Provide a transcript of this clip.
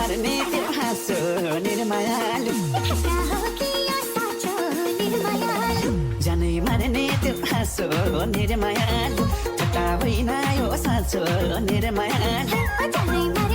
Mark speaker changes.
Speaker 1: मर्ने त्यो हाँसो निर्मायालु जानै मर्ने त्यो हाँसो निर्मायालु ठट्टा होइन यो साँचो निर्मायालु